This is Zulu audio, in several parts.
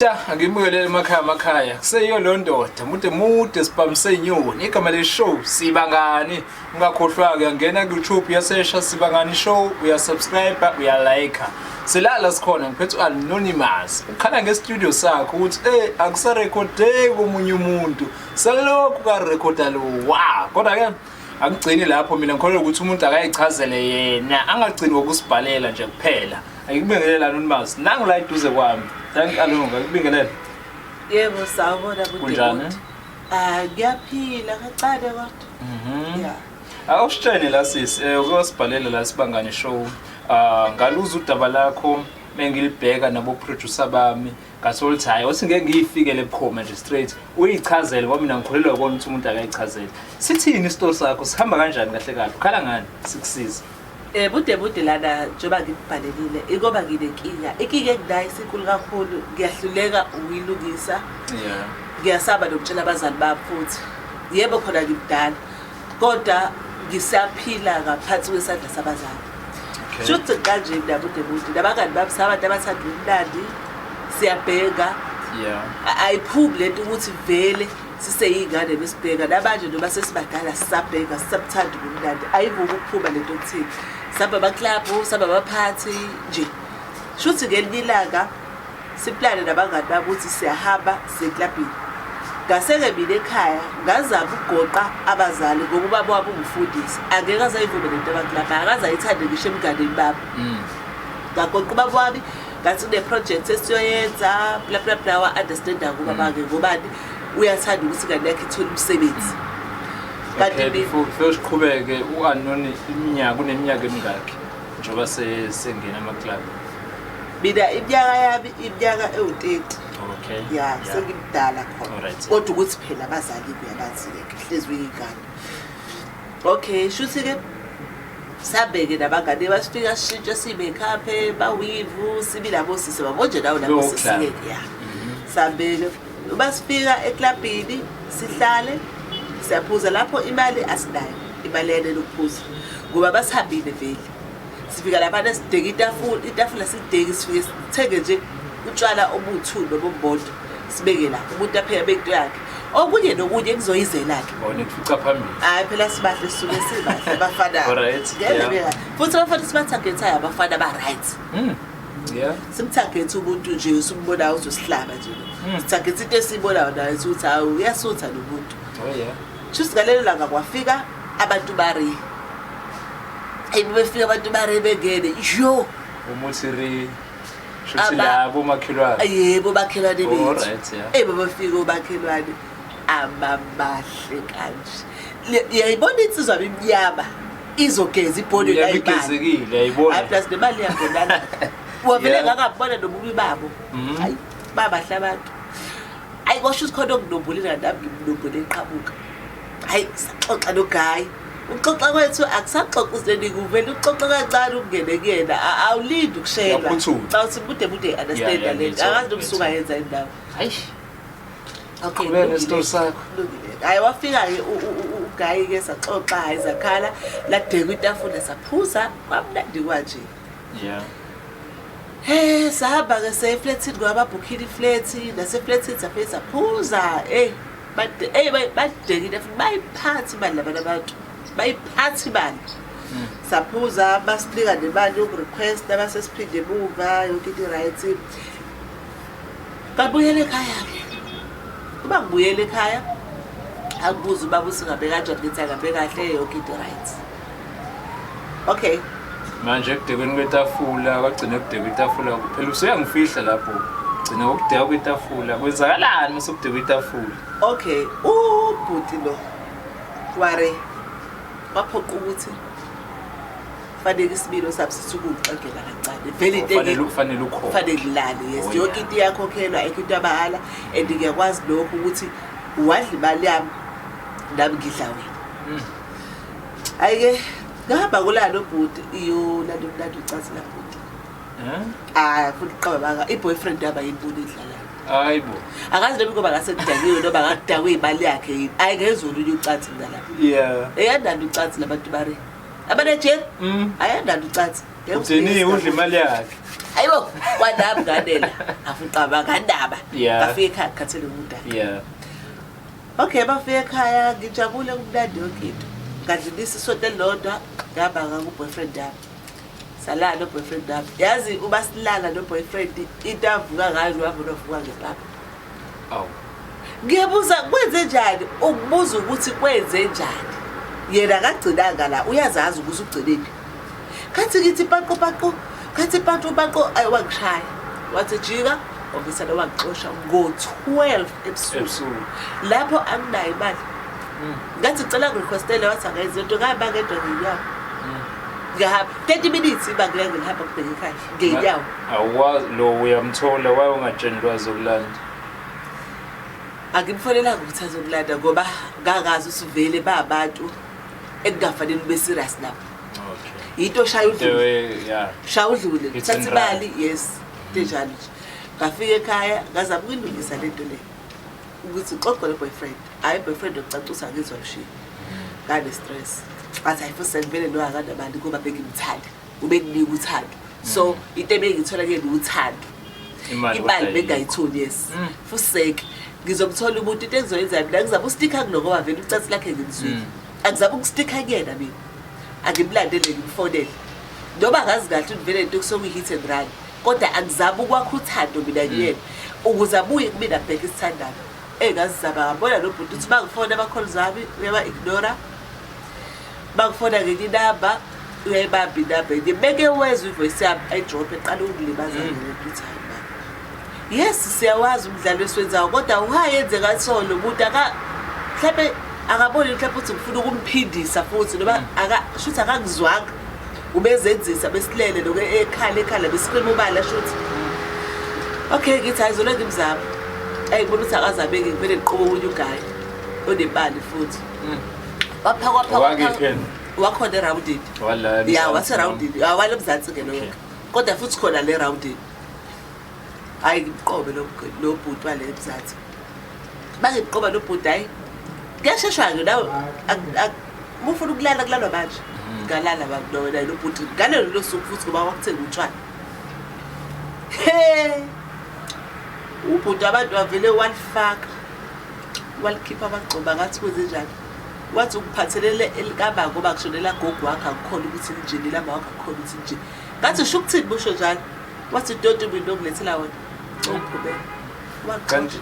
Ngimukele emakhaya kuseyo lo ndoda mude sibhamise inyoni igama le show Sibangani ungakhohlwa ke ngena ku YouTube yasesha Sibangani show uyasubscribe uyalike silala sikhona ngiphethe anonymous ukhala ngestudio sakho ukuthi akusarekhodeki komunye umuntu salokhu ka recorda lo kodwa ke akugcini lapho mina ngikholwa ukuthi umuntu akayichazele yena angagcini ngokusibhalela nje kuphela ayikubingelela anonymous nangila iduze kwami thank alunga kubingelela yebo sawubona buthi kunjani ngiyaphila kacade kodwa yeah awusitshene la sisi ukuyosibhalela la Sibangani show ngaluza udaba lakho mengilibheka nabo producer bami ngasothi hayi othi ngeke ngiyifikele ebukhoma nje straight uyichazele ngoba mina ngikholelwa ukona ukuthi umuntu akayichazele sithini istory sakho sihamba kanjani kahle kahle ukhala ngani sikusiza bude lana njoba ngibhalelile ikoba nginenkinga inkinga enginayo isinkulu kakhulu ngiyahluleka ukuyilungisa ngiyasaba nokutshela abazali bami futhi yebo khona ngimdala kodwa ngisaphila ngaphansi kwesandla sabazali shothi kanje bude nabangani bami sabantu abathanda umnandi siyabheka ayiphumi lento ukuthi vele siseyingane besibheka nabanje noma sesibadala sisabheka sisabuthanda umnandi ayivuka ukuphuma lento okuthini saba baclub saba baphathi nje shothi ngelinye ilanga siplane nabangani bami ukuthi siyahamba seclubini ngaseke mina ekhaya ngazama ugoqa abazali ngokuba babo umfundisi angeke azayivume lento abaclub akazayithande ngisho emnganeni babo ngagoqa ubaba wami ngathi ne project esiyoyenza bla bla bla wa understand ukuba bake ngobani uyathanda ukuthi ngane yakhe ithole umsebenzi kanti before siqhubeke uAnoni iminyaka uneminyaka emingaki njoba sengena ama club mina iminyaka ewu30 okay yeah sengimdala khona kodwa ukuthi phela abazali kuyabazi ke hlezwe ingane okay shuthi ke sabeke nabangane basifika sishintshe sibe khaphe bawivu sibi labo sisi babo nje nawo labo sisi yeah sabeke basifika eclubini sihlale siyaphuza lapho imali asinayo imali yene lokuphuza ngoba basihambile vele sifika lapha nesideka itafula sideki sifike sithenge nje utshwala obuthulu nobombodo sibeke la umuntu aphela bento yakhe okunye nokunye kuzoyizela ke bona kufica phambili hayi phela sibahle sisuke sibahle abafana alright futhi abafana sibathagetha abafana ba right yeah simthagetha umuntu nje usimbona uzosihlaba nje sithagetha into esibonayo nayo ukuthi hawu uyasutha lo muntu yeah shuthi ngalelo langa kwafika abantu bari befika abantu bari begene yo umuthiri shuthi labo makhelwane yebo bakhelwane bethu alright yeah bafika obakhelwane amabahle kanje yayibona insizwa bemnyama izogeza ibhodo yayibona yayibona hayi plus nemali yabonana wavele ngakabona nobubi babo hayi babahle abantu ayi kwasho ukuthi khona okunombulile nami nginombule eqhabuka hayi saxoxa noGuy uxoxa kwethu akusaxoxa uzeni kuvela uxoxa kancane ukungene kuyena awulindi ukushelwa xa uthi bude understand lento akazi nomsuka yenza indawo hayi okay kubene story sakho hayi wafika ke uGuy ke saxoxa hayi zakhala la deka itafula saphuza kwamnandi kwanje yeah sahamba ke seflatini ngoba booking iflat naseflatini safisa phuza badekile futhi bayiphathi imali labantu bayiphathi imali saphuza basinika nemali yokurequest abasesiphinde emuva yonke into right kabuyele ekhaya ke kuba ngibuyele ekhaya akubuza ubaba usingabe kanjani ngithi akabe kahle yonke into right okay manje ekudekweni kwetafula kwagcina kudeka itafula phela usuyangifihla lapho gcina ukudeka kwetafula kwenzakalani mase kudeka itafula okay ubhuti lo ware waphoqa ukuthi fanele isibilo sabisithi ukuxegela kancane vele into kufanele ukho fanele ilale yes yonke into yakhokhelwa into abahala and ngiyakwazi lokho ukuthi wadla imali yami nami ngidla wena ayike ngahamba kulalo bhuti iyo lalo mnandi ucazi la bhuti futhi qaba baka iboyfriend yaba yimpuni idlala hayibo akazi noma ngoba ngase kudakiwe noma ngakudakwe imali yakhe yini ayingezulu ucathi ngala yeah eyandanda ucathi labantu bare abaneje ayandanda ucathi Uthini udla imali yakhe. Hayibo kwanami nganela afuqaba kandaba Yeah. bafika ekhaya khathele umntana. Yeah. Okay bafika ekhaya ngijabule kumnandi yonke into. Ngadlulisa isonto elilodwa ngaba ngaku-boyfriend yami. Salala no-boyfriend yami. Yazi uba silala no-boyfriend into avuka ngayo wavuka ngepapa. Aw. Ngiyabuza kwenze njani? Ukubuza ukuthi kwenze njani. Yena akagcinanga la uyazazi ukuthi ugcinile. Kathi ngithi paqo kathi paqo ayewangishaya. Wathi jika obisana wangixosha ngo-12 ebusuku. Lapho anginayo imali. Ngathi cela ngirequestele wathi angayenza into ngaba ngedwa ngenyawo. Ngihamba 30 minutes ibanga ngihamba kubheka ekhaya ngenyawo. Awazi lo uyamthola waye ungatshenelwa zokulanda. Akimfonelanga ukuthi azokulanda ngoba ngakazi usuvele babantu engafanele ube serious nabo. Okay. Into shaya udlule. Yeah. Shaya udlule. It's Thatha in imali yes. Njalo nje. Ngafika ekhaya ngazama ukuyilungisa lento le. Ukuthi xoxo le boyfriend. Hayi boyfriend ocacisa ngizwa mshiya. Ngane stress. Bathi ayifuse ngivele lo akade abantu kuba bengimthanda. Ubekunika uthando. So into ebengithola ke uthando. Imali bengayitholi yes. Fuseke. Ngizomthola umuntu into engizoyenza mina ngizaba ustika kunokuba vele ucathi lakhe ngizwile. Akuzaba ukustika kuyena mina. Angimlandele ngimfonele. Noma ngazi kahle ukuthi vele into kusoku hit and run. Kodwa akuzaba ukwakha uthando mina kuyena. Ukuze abuye kumina bheka isithandana. Ngazizaba ngabona lo bhuti uthi bangifona abakholi zami uyaba ignora. Bangifona ngenye inamba uyayibamba inamba. Ngibeke wezwe ivoice yami ayidrop eqala ukungilimaza ngelethu time. Yes siyawazi umdlalo esiwenzayo kodwa uhayenze katholo umuntu mhlawumbe akaboni mhlawumbe ukuthi ngifuna ukumphindisa futhi noma shuthi akangizwanga ubezenzisa besilele lokho ekhala besikrim ubala shuthi okay ngithi ayizolo ngimzama ayibona ukuthi akazabeke ngivele ngiqobo unye ugayi onemali futhi wapha wakhona erounded Wallahi. yeah wase rounded awale mzansi ke lokho kodwa futhi khona le rounded hayi ngiqobe lo bhuti wale ebuzathi bangiqoba lo bhuti hayi kuyasheshwa nje nawe mufuna ukulala kulalwa manje ngalala bakudona lo bhuti ngale lo suku futhi ngoba wakuthenga utshwala ubhuti abantu bavele walifaka walikhipha abagcoba ngathi kwenze njani wathi ukuphathelele elikaba ngoba kushonela gogo wakhe akukhona ukuthi njini lama wakhe akukhona ukuthi njini ngathi usho ukuthini busho njalo wathi don't be nokulethela wena uqhubeka Kanti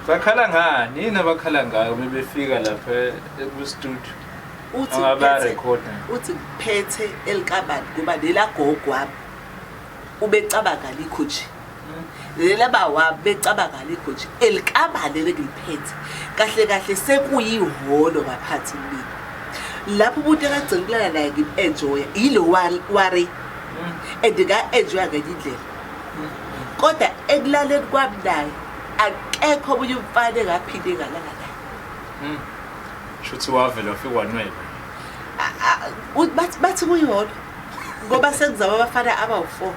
bakhala ngani yini abakhala ngayo bebefika lapha ku-studio angaba record uthi ngiphethe elikabani ngoba lela gogo wami ubecabanga likho nje lela bawa becabanga likho nje elikabani lekiliphethe kahle sekuyiholo ngaphathi kimi lapho umuntu ekagcina kulala naye ngi-enjoya yilo worry enjoya ngenye indlela kodwa ekulaleni kwami naye akekho omunye umfana engaphinde ngalala naye shuthi wavela wafika wanweba bathi kuyona ngoba sekuzaba abafana abawu4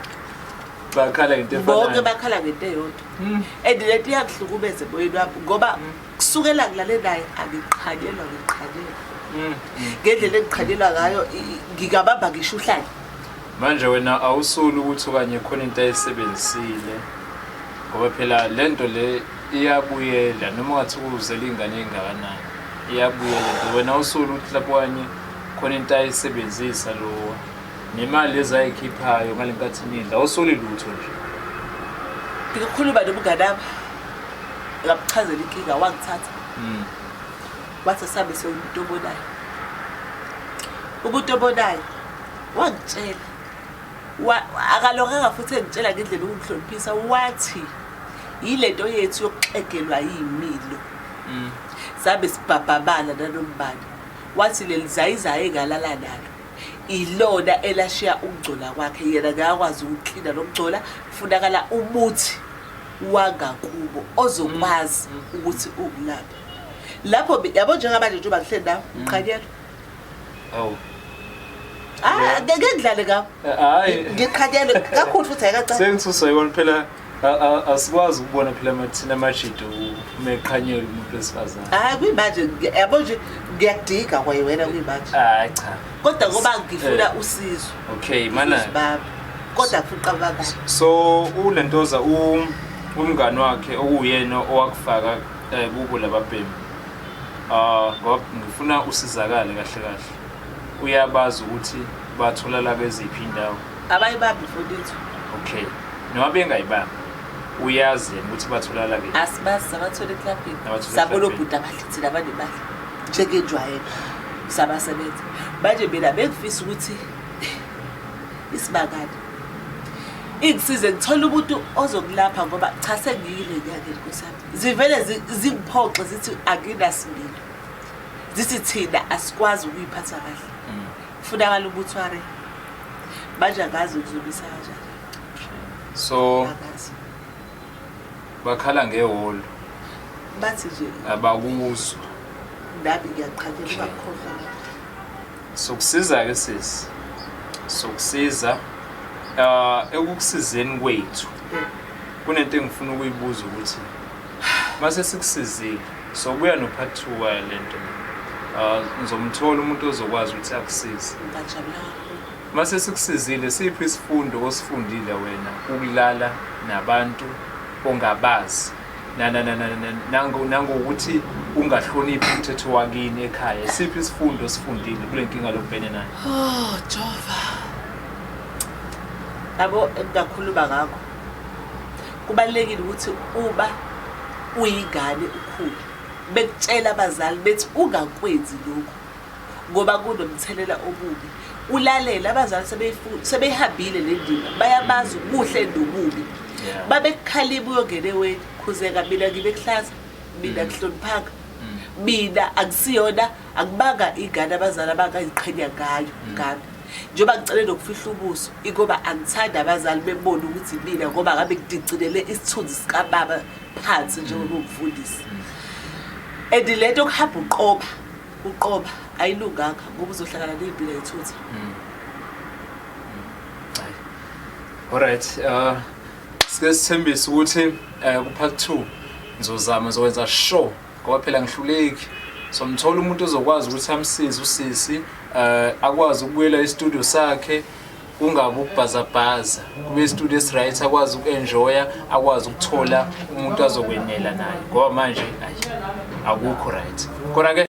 bakhala into efanayo bonke bakhala ngento eyodwa and lento iyakuhlukumeza emoyeni wami ngoba kusukela ngilale naye angiqhanyelwa ngendlela engiqhanyelwa ngayo ngingabamba ngisho uhlale manje wena awusuli ukuthi okanye khona into ayisebenzisile ngoba phela lento le iyabuyela noma ngathi uzela ingane engakanani iyabuyela nto wena awusuli ukuthi lapho kanye khona into ayisebenzisa lo nemali ezayikhiphayo ngalenkathi nidla awusuli lutho nje ngikukhuluma nomnganami ngabuchazela inkinga wangithatha wathi sabe sewumuntu obonayo wangitshela akalokanga futhi engitshela ngendlela ukungihloniphisa wathi yilento yethu yokuxegelwa yimilo sabe sibhabhabala nanombani wathi lelizayizayo engalala nalo ilona elashiya ukugcola kwakhe yena ngakwazi ukuklina lokugcola kufunakala umuthi wangakubo ozokwazi ukuthi ukulapha lapho yabo njengamanje nje bakuhleli nawe uqhanyela awu ngeke ngidlale ngawo hayi ngiqhanyele kakhulu futhi ayikacaci sengithusa yona phela asikwazi ukubona phela amathina amajido umeqhanyela umuntu wesifazane. Hayi kuyimanje yabo nje ngiyakudika kwaye wena kuyimanje. Hayi cha. Kodwa ngoba ngifuna usizo. Okay mana. Kodwa fuqa kabanzi. So ulentoza umngani wakhe okuyena owakufaka kubo lababhemi. Ngoba ngifuna usizakale kahle. Uyabazi ukuthi bathola la beziphi indawo. Abayibambi mfowethu. Okay. Noma bengayibambi. Uyazi ukuthi bathola la ke. Asibazi abathola eklabhini. Sabona obhuda abahlithina abanemali. Njeke njwayelo. Sabasebenza. Manje mina bengifisa ukuthi isibakade. Ingisize ngithola umuntu ozokulapha ngoba cha sengiyile nyake nkosami. Zivele zingiphoxe zithi akinasimilo. Zithi thina asikwazi ukuyiphatha kahle. Kufunakala ubuthware. Manje akazi ukuzubisa kanjani. So bakhala ngehholo. Bathi nje abakuzwa. Ndabi ngiyaqhathela ukukhohlwa. Sokusiza ke sisi. Sokusiza ekukusizeni kwethu. Kunento engifuna ukuyibuza ukuthi mase sikusizile so kuya no part 2 lento. Ngizomthola umuntu ozokwazi ukuthi akusize. Ngajabula kakhulu. Mase sikusizile siphi isifundo osifundile wena ukulala nabantu ongabazi nango ukuthi ungahloniphi umthetho wakini ekhaya siphi isifundo osifundile kule nkinga lokubhene nayo. Oh Jova. Yabo engakhuluma ngakho. Kubalekile ukuthi uba uyingane ukhulu bekutshela abazali bethi ungakwenzi lokho ngoba kunomthelela obubi. Ulalela abazali sebehambile lendima bayabazi ubuhle nobubi. Babekukhalima uyongene wena khuzeka mina ngibe kuhlaza mina kuhloniphaka mina akusiyona akubanga ingane abazali abangayiqhenya ngayo ngami. Njoba ngicela nokufihla ubuso ingoba angithanda abazali bebona ukuthi mina ngoba ngabe ngidicilele isithunzi sika baba phansi njengomfundisi. Edilento kuhamba uqoba ayilunganga ngoba uzohlangana nezimpilo ezithutha. Alright, sike sithembisa ukuthi ku-part 2 ngizokwenza show ngoba phela ngihluleki. So ngithola umuntu ozokwazi ukuthi amsize usisi akwazi ukubuyela e-studio sakhe ungabe ukubhazabhaza kube e-studio right akwazi ukenjoya akwazi ukuthola umuntu azokwenela naye ngoba manje akukho right. Kodwa ke